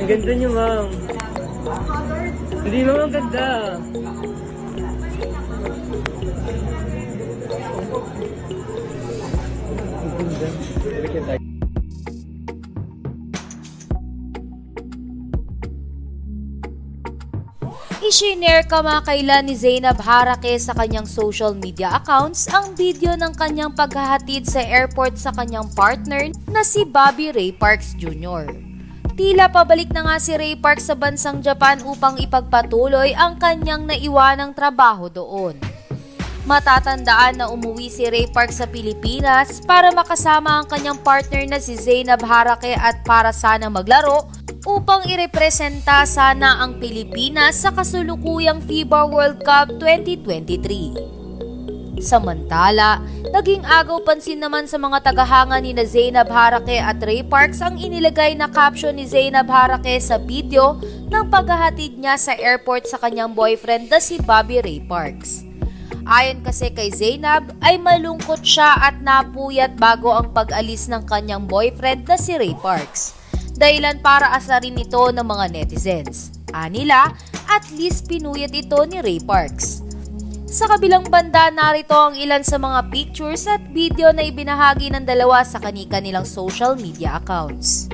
Ang ganda niyo, ma'am. Hindi, ma'am, ang ganda. Ang ganda. Balik tayo. I-share kamakailan ni Zainab Harake sa kanyang social media accounts ang video ng kanyang paghahatid sa airport sa kanyang partner na si Bobby Ray Parks Jr. Tila pabalik na nga si Ray Parks sa bansang Japan upang ipagpatuloy ang kanyang naiwanang trabaho doon. Matatandaan na umuwi si Ray Parks sa Pilipinas para makasama ang kanyang partner na si Zainab Harake at para sana maglaro upang irepresenta sana ang Pilipinas sa kasulukuyang FIBA World Cup 2023. Samantala, naging agaw pansin naman sa mga tagahanga ni na Zainab Harake at Ray Parks ang inilagay na caption ni Zainab Harake sa video ng paghahatid niya sa airport sa kanyang boyfriend na si Bobby Ray Parks. Ayon kasi kay Zainab ay malungkot siya at napuyat bago ang pag-alis ng kanyang boyfriend na si Ray Parks. Dahilan para asarin ito ng mga netizens. Anila, at least pinuyat ito ni Ray Parks. Sa kabilang banda, narito ang ilan sa mga pictures at video na ibinahagi ng dalawa sa kani-kanilang social media accounts.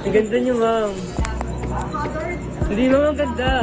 Ang ganda niyo, ma'am. Hindi, ma'am, ang ganda.